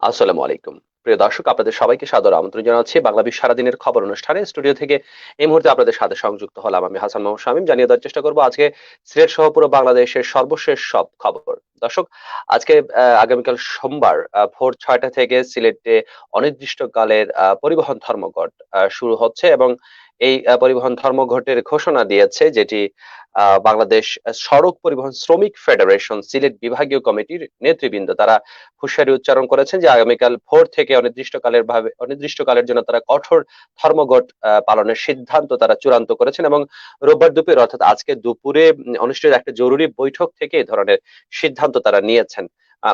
আসসালামু আলাইকুম। প্রিয় দর্শক, আপনাদের সবাইকে সাদর আমন্ত্রণ জানাচ্ছি বাংলাদেশ সারাদিনের খবর অনুষ্ঠানে। স্টুডিও থেকে এই মুহূর্তে আপনাদের সাথে সংযুক্ত হলাম আমি হাসান মাহমুদ শামীম। জানিয়ে দেওয়ার চেষ্টা করব আজকে সিলেট সহ পুরো বাংলাদেশের সর্বশেষ সব খবর। দর্শক, আজকে আগামীকাল সোমবার ভোর ৬টা থেকে সিলেটে অনির্দিষ্টকালের পরিবহন ধর্মঘট শুরু হচ্ছে এবং এই পরিবহন ধর্মঘটের ঘোষণা দিয়েছে যেটি বাংলাদেশ সড়ক পরিবহন শ্রমিক ফেডারেশন সিলেট বিভাগীয় কমিটির নেতৃবৃন্দ। তারা হুঁশিয়ারি উচ্চারণ করেছেন যে আগামীকাল ভোর থেকে অনির্দিষ্টকালের জন্য তারা কঠোর ধর্মঘট পালনের সিদ্ধান্ত তারা চূড়ান্ত করেছেন এবং রোববার দুপুরে অর্থাৎ আজকে দুপুরে অনুষ্ঠিত একটা জরুরি বৈঠক থেকে এই ধরনের সিদ্ধান্ত তারা নিয়েছেন।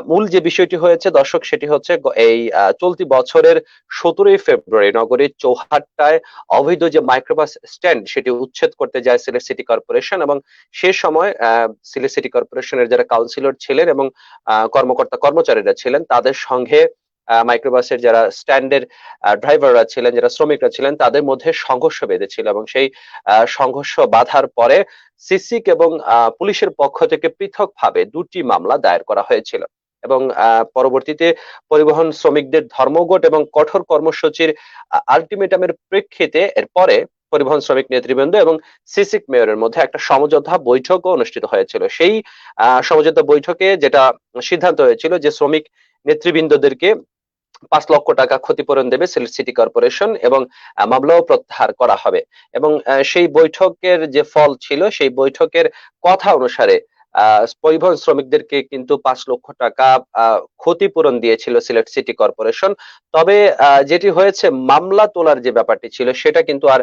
মূল যে বিষয়টি হয়েছে দর্শক, সেটি হচ্ছে এই চলতি বছরের 17ই ফেব্রুয়ারি নগরীর চৌহাট্টায় অবৈধ যে মাইক্রোবাস স্ট্যান্ড সেটি উচ্ছেদ করতে যায় সিলেট সিটি কর্পোরেশন এবং সে সময় সিলেট সিটি কর্পোরেশনের যারা কাউন্সিলর ছিলেন এবং কর্মকর্তা কর্মচারীরা ছিলেন তাদের সঙ্গে মাইক্রোবাসের যারা স্ট্যান্ডের ড্রাইভাররা ছিলেন, যারা শ্রমিকরা ছিলেন, তাদের মধ্যে সংঘর্ষ বেঁধেছিল এবং সেই সংঘর্ষ বাধার পরে সিসিক এবং পুলিশের পক্ষ থেকে পৃথকভাবে দুটি মামলা দায়ের করা হয়েছিল এবং পরবর্তীতে পরিবহন শ্রমিকদের ধর্মঘট এবং কঠোর কর্মসূচির আলটিমেটামের প্রেক্ষিতে এরপরে পরিবহন শ্রমিক নেতৃবৃন্দ এবং সিসিক মেয়রের মধ্যে একটা সমঝোতা বৈঠকও অনুষ্ঠিত হয়েছিল। সেই সমঝোতা বৈঠকে যেটা সিদ্ধান্ত হয়েছিল যে শ্রমিক নেতৃবৃন্দদেরকে 5 লক্ষ টাকা ক্ষতিপূরণ দেবে সিলেট সিটি কর্পোরেশন এবং মামলাও প্রত্যাহার করা হবে এবং সেই বৈঠকের যে ফল ছিল সেই বৈঠকের কথা অনুসারে পরিবহন শ্রমিকদেরকে কিন্তু 5 লক্ষ টাকা ক্ষতিপূরণ দিয়েছিল সিলেট সিটি কর্পোরেশন। তবে যেটি হয়েছে, মামলা তোলার যে ব্যাপারটি ছিল সেটা কিন্তু আর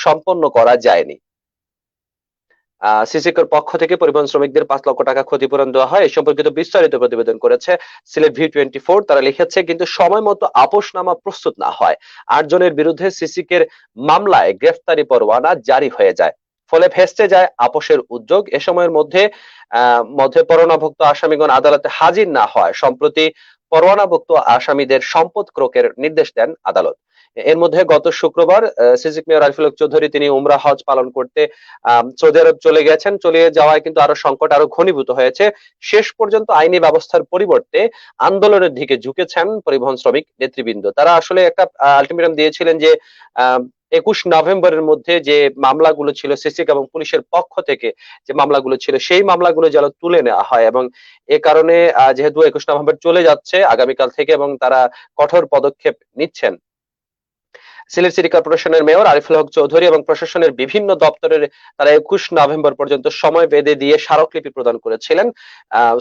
সম্পন্ন করা যায়নি। সিসিকর পক্ষ থেকে পরিবহন শ্রমিকদের 5 লক্ষ টাকা ক্ষতিপূরণ দেওয়া হয়। এ সম্পর্কিত বিস্তারিত প্রতিবেদন করেছে সিলেট ভিউ 24। তারা লিখেছে, কিন্তু সময় মতো আপোষনামা প্রস্তুত না হয় 8 জনের বিরুদ্ধে সিসিকের মামলায় গ্রেফতারি পরোয়ানা জারি হয়ে যায়। ফলে ভেস্তে যায় আপোষের উদ্যোগ। এ সময়ের মধ্যে পরোয়ানাভুক্ত আসামিগণ আদালতে হাজির না হয় সম্প্রতি পরোয়ানাভুক্ত আসামিদের সম্পদ ক্রোকের নির্দেশ দেন আদালত। এর মধ্যে গত শুক্রবার সিসিক মেয়র আরিফুল হক চৌধুরী তিনি উমরা হজ পালন করতে সৌদি আরব চলে গেছেন। চলে যাওয়ায় কিন্তু আরো সংকট আরো ঘনীভূত হয়েছে। শেষ পর্যন্ত আইনি ব্যবস্থার পরিবর্তে আন্দোলনের দিকে ঝুঁকেছেন পরিবহন শ্রমিক নেতৃবৃন্দ। তারা আসলে একটা আলটিমেটাম দিয়েছিলেন যে 21 নভেম্বরের মধ্যে যে মামলাগুলো ছিল সিসিক এবং পুলিশের পক্ষ থেকে, যে মামলাগুলো ছিল সেই মামলাগুলো যেন তুলে নেওয়া হয় এবং এ কারণে যেহেতু 21 নভেম্বর চলে যাচ্ছে আগামীকাল থেকে এবং তারা কঠোর পদক্ষেপ নিচ্ছেন, সিলেট সিটি কর্পোরেশনের মেয়র আরিফুল হক চৌধুরী এবং প্রশাসনের বিভিন্ন দপ্তরের তারা 21 নভেম্বর পর্যন্ত সময় বেঁধে দিয়ে স্মারকলিপি প্রদান করেছিলেন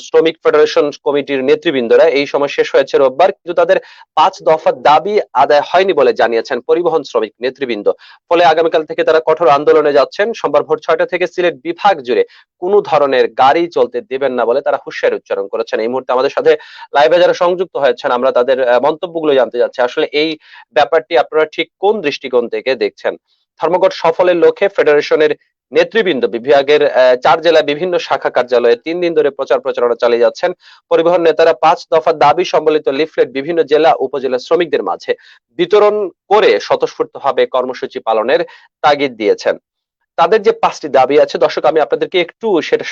শ্রমিক ফেডারেশন কমিটির নেতৃবৃন্দরা। এই সময় শেষ হয়েছে রোববার, কিন্তু তাদের 5 দফা দাবি আদায় হয়নি বলে জানিয়েছেন পরিবহন শ্রমিক নেতৃবৃন্দ। ফলে আগামীকাল থেকে তারা কঠোর আন্দোলনে যাচ্ছেন। সোমবার ভোর 6টা থেকে সিলেট বিভাগ জুড়ে কোনো ধরনের গাড়ি চলতে দেবেন না বলে তারা হুঁশিয়ারি উচ্চারণ করেছেন। এই মুহূর্তে আমাদের সাথে লাইভে যারা সংযুক্ত হয়েছেন, আমরা তাদের মন্তব্যগুলো জানতে যাচ্ছি। আসলে এই ব্যাপারটি আপনারা ঠিক কোন দৃষ্টিকোণ থেকে দেখছেন? ধর্মঘট সফলের লক্ষ্যে ফেডারেশনের নেতৃবৃন্দ বিভাগের 4 জেলায় বিভিন্ন শাখা কার্যালয়ে 3 দিন ধরে প্রচার প্রচারণা চালিয়ে যাচ্ছেন। পরিবহন নেতারা 5 দফা দাবি সম্বলিত লিফলেট বিভিন্ন জেলা উপজেলা শ্রমিকদের মাঝে বিতরণ করে স্বতঃস্ফূর্তভাবে কর্মসূচি পালনের তাগিদ দিয়েছেন। তাদের যে 5টি দাবি আছে দর্শক, আমি আপনাদেরকে একটু সেটা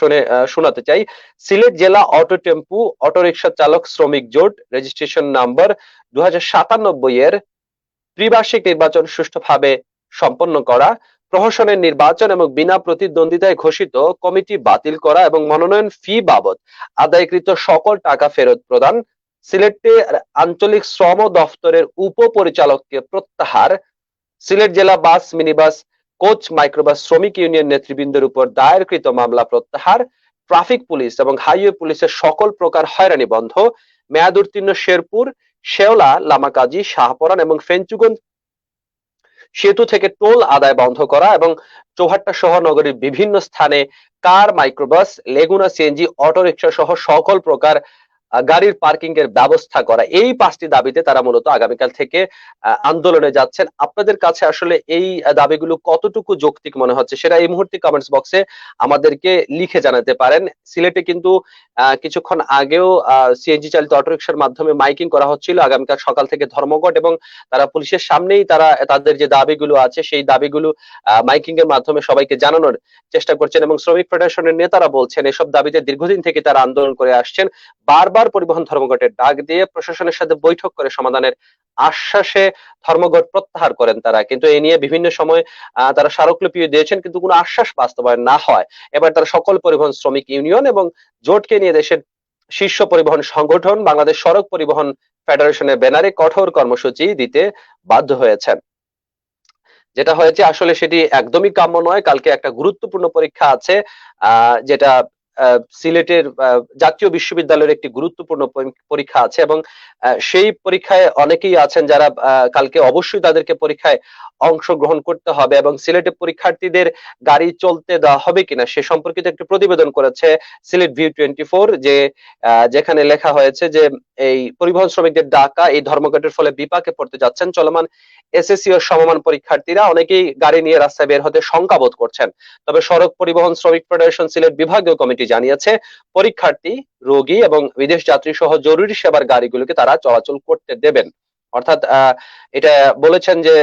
শোনাতে চাই। সিলেট জেলা অটো টেম্পু অটোরিকশা চালক শ্রমিক জোট রেজিস্ট্রেশন নাম্বার 2097 এর ত্রিবার্ষিক নির্বাচন সুষ্ঠুভাবে সম্পন্ন করা, প্রহসনের নির্বাচন এবং বিনা প্রতিদ্বন্দ্বিতায় ঘোষিত কমিটি বাতিল করা এবং মনোনয়ন ফি বাবদ আদায়কৃত সকল টাকা ফেরত প্রদান, সিলেটের আঞ্চলিক শ্রম দফতরের উপপরিচালককে প্রত্যাহার, সিলেট জেলা বাস মিনিবাস কোচ মাইক্রোবাস শ্রমিক ইউনিয়ন নেতৃবৃন্দের উপর দায়েরকৃত মামলা প্রত্যাহার, ট্রাফিক পুলিশ এবং হাইওয়ে পুলিশের সকল প্রকার হয়রানি বন্ধ, মেয়াদ উত্তীর্ণ শেরপুর, শেওলা, লামাকাজি, শাহপরান এবং ফেঞ্চুগঞ্জ সেতু থেকে টোল আদায় বন্ধ করা এবং চৌহাট্টা সহ নগরীর বিভিন্ন স্থানে কার, মাইক্রোবাস, লেগুনা, সিএনজি, অটোরিকশা সহ সকল প্রকার গাড়ির পার্কিং এর ব্যবস্থা করা। এই 5টি দাবিতে তারা মূলত আগামীকাল থেকে আন্দোলনে যাচ্ছেন। আপনাদের কাছে আসলে এই দাবিগুলো কতটুকু যৌক্তিক মনে হচ্ছে সেটা এই মুহূর্তে কমেন্টস বক্সে আমাদেরকে লিখে জানাতে পারেন। সিলেটে কিন্তু কিছুক্ষণ আগেও সিএনজি চালিত অটোরিকশার মাধ্যমে মাইকিং করা হচ্ছিল। আগামীকাল সকাল থেকে ধর্মঘট এবং তারা পুলিশের সামনেই তারা তাদের যে দাবিগুলো আছে সেই দাবিগুলো মাইকিং এর মাধ্যমে সবাইকে জানানোর চেষ্টা করছেন এবং শ্রমিক ফেডারেশনের নেতারা বলছেন এসব দাবিতে দীর্ঘদিন থেকে তারা আন্দোলন করে আসছেন। বারবার বুধবার পরিবহন ধর্মঘটের ডাক দিয়ে প্রশাসনের সাথে বৈঠক করে সমাধানের আশ্বাসে ধর্মঘট প্রত্যাহার করেন তারা। কিন্তু এ নিয়ে বিভিন্ন সময় তারা স্মারকলিপি দিয়েছেন, কিন্তু কোনো আশ্বাস বাস্তবায়ন না হয় এবার তারা সকল পরিবহন শ্রমিক ইউনিয়ন এবং জোটকে নিয়ে দেশের শীর্ষ পরিবহন সংগঠন বাংলাদেশ সড়ক পরিবহন ফেডারেশনের ব্যানারে কঠোর কর্মসূচি দিতে বাধ্য হয়েছেন। যেটা হয়েছে আসলে সেটি একদমই কাম্য নয়। কালকে একটা গুরুত্বপূর্ণ পরীক্ষা আছে, যেটা সিলেটের জাতীয় বিশ্ববিদ্যালয়ের একটি গুরুত্বপূর্ণ পরীক্ষা আছে, এবং সেই পরীক্ষায় অনেকেই আছেন যারা কালকে অবশ্যই তাদেরকে পরীক্ষায় অংশগ্রহণ করতে হবে, এবং সিলেটে পরীক্ষার্থীদের গাড়ি চলতে দেওয়া হবে কিনা সে সম্পর্কিত একটি প্রতিবেদন করেছে সিলেট ভিউ 24, যেখানে লেখা হয়েছে যে এই পরিবহন শ্রমিকদের ডাকা এই ধর্মঘটের ফলে বিপাকে পড়তে যাচ্ছেন চলমান এসএসসি ও সমমান পরীক্ষার্থীরা। অনেকেই গাড়ি নিয়ে রাস্তায় বের হতে শঙ্কাবোধ করছেন। তবে সড়ক পরিবহন শ্রমিক ফেডারেশন সিলেট বিভাগীয় কমিটি জানিয়েছে পরীক্ষার্থী, রোগী এবং বিদেশ যাত্রী সহ জরুরি সেবার গাড়িগুলোকে তারা চলাচল করতে দেবেন। অর্থাৎ এটা বলেছেন যে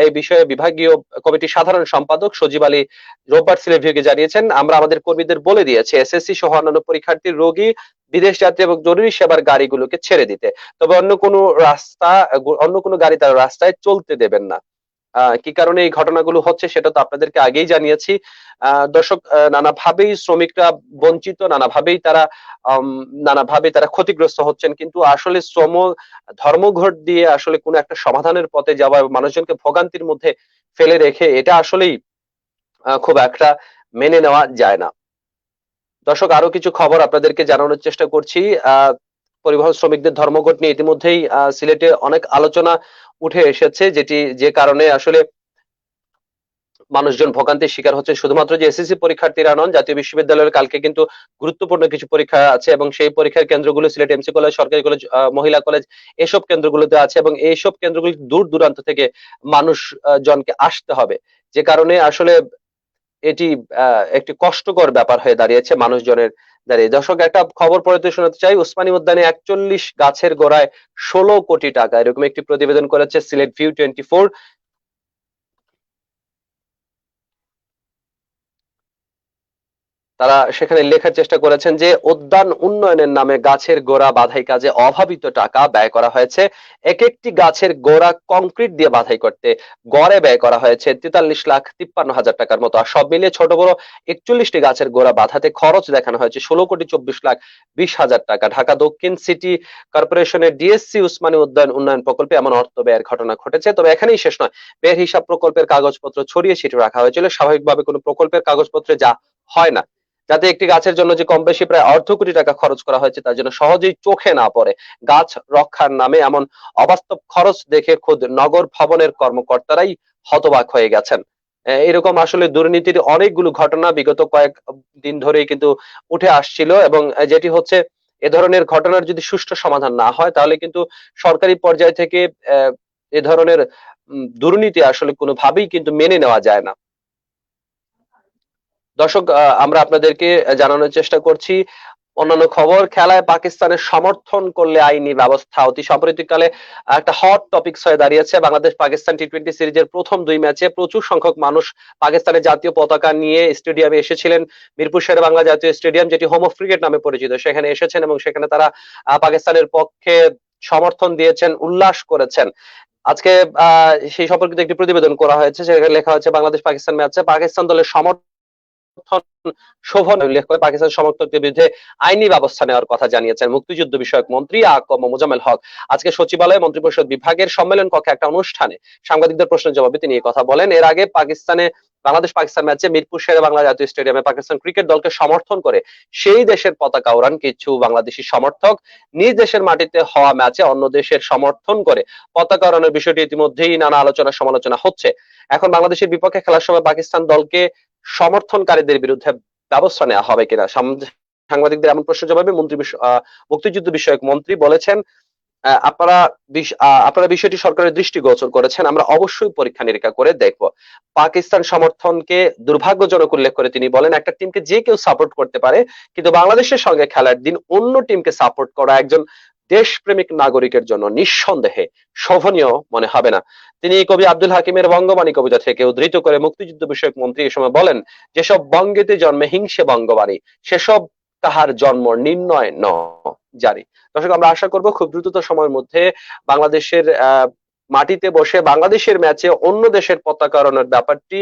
এই বিষয়ে বিভাগীয় কমিটির সাধারণ সম্পাদক সজীব আলী রোববার সিলেট ভিউকে জানিয়েছেন, আমরা আমাদের কর্মীদের বলে দিয়েছি এসএসসি সহ অন্যান্য পরীক্ষার্থী, রোগী, বিদেশ যাত্রী এবং জরুরি সেবার গাড়িগুলোকে ছেড়ে দিতে। তবে অন্য কোনো গাড়ি তারা রাস্তায় চলতে দেবেন না। কি কারণে এই ঘটনাগুলো হচ্ছে সেটা তো আপনাদেরকে আগেই জানিয়েছি। দর্শক, নানাভাবেই শ্রমিকরা বঞ্চিত, নানাভাবে তারা ক্ষতিগ্রস্ত হচ্ছেন, কিন্তু আসলে ধর্মঘট দিয়ে আসলে কোনো একটা সমাধানের পথে যাওয়া এবং মানুষজনকে ভোগান্তির মধ্যে ফেলে রেখে এটা আসলেই খুব একটা মেনে নেওয়া যায় না। দর্শক, আরো কিছু খবর আপনাদেরকে জানানোর চেষ্টা করছি। পরিবহন শ্রমিকদের ধর্মঘট নিয়ে ইতিমধ্যেই সিলেটে অনেক আলোচনা উঠে এসেছে, যে কারণে আসলে মানুষজন ভোগান্তির শিকার হচ্ছে। শুধুমাত্র যে এসএসসি পরীক্ষার্থীরা নন, জাতীয় বিশ্ববিদ্যালয়ের কালকে কিন্তু গুরুত্বপূর্ণ কিছু পরীক্ষা আছে, এবং সেই পরীক্ষার কেন্দ্রগুলো সিলেট এমসি কলেজ, সরকারি কলেজ, মহিলা কলেজ, এসব কেন্দ্রগুলোতে আছে, এবং এইসব কেন্দ্রগুলি দূর দূরান্ত থেকে মানুষ জনকে আসতে হবে, যে কারণে আসলে এটি একটি কষ্টকর ব্যাপার হয়ে দাঁড়িয়েছে মানুষজনের দাঁড়িয়ে। দর্শক, একটা খবর পড়তে শোনাতে চাই। উসমানী উদ্যানে 41 গাছের গোড়ায় 16 কোটি টাকা, এরকম একটি প্রতিবেদন করেছে সিলেট ভিউ 24। তারা সেখানে লেখার চেষ্টা করেছেন যে উদ্যান উন্নয়নের নামে গাছের গোড়া বাধাই কাজে অভাবিত টাকা ব্যয় করা হয়েছে। এক একটি গাছের গোড়া কংক্রিট দিয়ে বাধাই করতে গড়ে ব্যয় করা হয়েছে 43,53,000 টাকার মতো। আর সব মিলিয়ে ছোট বড় 41টি গাছের গোড়া বাধাতে খরচ দেখানো হয়েছে 16,24,20,000 টাকা। ঢাকা দক্ষিণ সিটি কর্পোরেশনের ডিএসসি উসমানী উদ্যান উন্নয়ন প্রকল্পে এমন অর্থ ব্যয়ের ঘটনা ঘটেছে। তবে এখানেই শেষ নয়, ব্যয়ের হিসাব প্রকল্পের কাগজপত্র ছড়িয়ে ছিটিয়ে রাখা হয়েছিল। স্বাভাবিকভাবে কোনো প্রকল্পের কাগজপত্রে যা হয় না, যাতে একটি গাছের জন্য যে কম বেশি প্রায় অর্ধ কোটি টাকা খরচ করা হয়েছে তার জন্য সহজেই চোখে না পড়ে। গাছ রক্ষার নামে এমন অবাস্তব খরচ দেখে খোদ নগর ভবনের কর্মকর্তারাই হতবাক হয়ে গেছেন। এরকম আসলে দুর্নীতির অনেকগুলো ঘটনা বিগত কয়েক দিন ধরেই কিন্তু উঠে আসছিল, এবং যেটি হচ্ছে এ ধরনের ঘটনার যদি সুষ্ঠু সমাধান না হয় তাহলে কিন্তু সরকারি পর্যায় থেকে এ ধরনের দুর্নীতি আসলে কোনোভাবেই কিন্তু মেনে নেওয়া যায় না। দর্শক, আমরা আপনাদেরকে জানানোর চেষ্টা করছি অন্যান্য খবর। খেলায় পাকিস্তানের সমর্থন করলে আইনি ব্যবস্থা অতি সাম্প্রতিককালে একটা হট টপিকস হয়ে দাঁড়িয়েছে। বাংলাদেশ পাকিস্তান টি-20 সিরিজের প্রথম 2 ম্যাচে প্রচুর সংখ্যক মানুষ পাকিস্তানের জাতীয় পতাকা নিয়ে স্টেডিয়ামে এসেছিলেন। মিরপুর শেরে বাংলা জাতীয় স্টেডিয়াম, যেটি হোম অফ ক্রিকেট নামে পরিচিত, সেখানে এসেছেন এবং সেখানে তারা পাকিস্তানের পক্ষে সমর্থন দিয়েছেন, উল্লাস করেছেন। আজকে সেই সম্পর্কিত একটি প্রতিবেদন করা হয়েছে, সেখানে লেখা হয়েছে বাংলাদেশ পাকিস্তান ম্যাচে পাকিস্তান দলের সমর্থন শোভন উল্লেখ করে পাকিস্তান সমর্থকদের বিরুদ্ধে আইনি ব্যবস্থা নেওয়ার কথা জানিয়েছেন মুক্তিযুদ্ধ বিষয়ক মন্ত্রী আকম মোজাম্মেল হক। আজকে সচিবালয়ে মন্ত্রিপরিষদ বিভাগের সম্মেলন কক্ষে একটা অনুষ্ঠানে সাংবাদিকদের প্রশ্নের জবাবে তিনি এই কথা বলেন। এর আগে বাংলাদেশ পাকিস্তান ম্যাচে মিরপুর শেরে বাংলা জাতীয় স্টেডিয়ামে পাকিস্তান ক্রিকেট দলকে সমর্থন করে সেই দেশের পতাকা ওড়ান কিছু বাংলাদেশি সমর্থক। নিজ দেশের মাটিতে হওয়া ম্যাচে অন্য দেশের সমর্থন করে পতাকা ওড়ানোর বিষয়টি ইতিমধ্যেই নানা আলোচনা সমালোচনা হচ্ছে। এখন বাংলাদেশের বিপক্ষে খেলার সময় পাকিস্তান দলকে সমর্থনকারীদের বিরুদ্ধে ব্যবস্থা নেওয়া হবে কিনা, সাংবাদিকদের এমন প্রশ্নের জবাবে মুক্তিযুদ্ধ বিষয়ক মন্ত্রী বলেছেন, আপনারা বিষয়টি সরকারের দৃষ্টিগোচর করেছেন, আমরা অবশ্যই পরীক্ষা নিরীক্ষা করে দেখব। পাকিস্তান সমর্থনকে দুর্ভাগ্যজনক উল্লেখ করে তিনি বলেন, একটা টিমকে যে কেউ সাপোর্ট করতে পারে, কিন্তু বাংলাদেশের সঙ্গে খেলার দিন অন্য টিমকে সাপোর্ট করা একজন দেশপ্রেমিক নাগরিকের জন্য নিঃসন্দেহে শোভনীয় মনে হবে না। তিনি কবি আব্দুল হাকিমের বঙ্গবাণী কবিতা থেকে উদ্ধৃত করে মুক্তিযুদ্ধ বিষয়ক মন্ত্রী এ সময় বলেন, যেসব বঙ্গেতে জন্মে হিংসে বঙ্গবাণী, সেসব তাহার জন্ম নির্ণয় ন। জারি। দর্শক, আমরা আশা করব খুব দ্রুত সময়ের মধ্যে বাংলাদেশের মাটিতে বসে বাংলাদেশের ম্যাচে অন্য দেশের পতাকা উড়ানোর ব্যাপারটি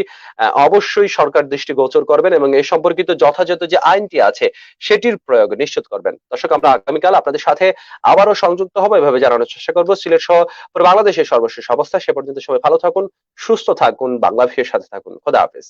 অবশ্যই সরকার দৃষ্টিগোচর করবেন এবং এই সম্পর্কিত যথাযথ যে আইনটি আছে সেটির প্রয়োগ নিশ্চিত করবেন। দর্শক, আমরা আগামীকাল আপনাদের সাথে আবারও সংযুক্ত হবো, এভাবে জানানোর চেষ্টা করবো সিলেট সহ পুরো বাংলাদেশের সর্বশেষ অবস্থা। সে পর্যন্ত সবাই ভালো থাকুন, সুস্থ থাকুন, বাংলা ভিউর সাথে থাকুন। খোদা হাফেজ।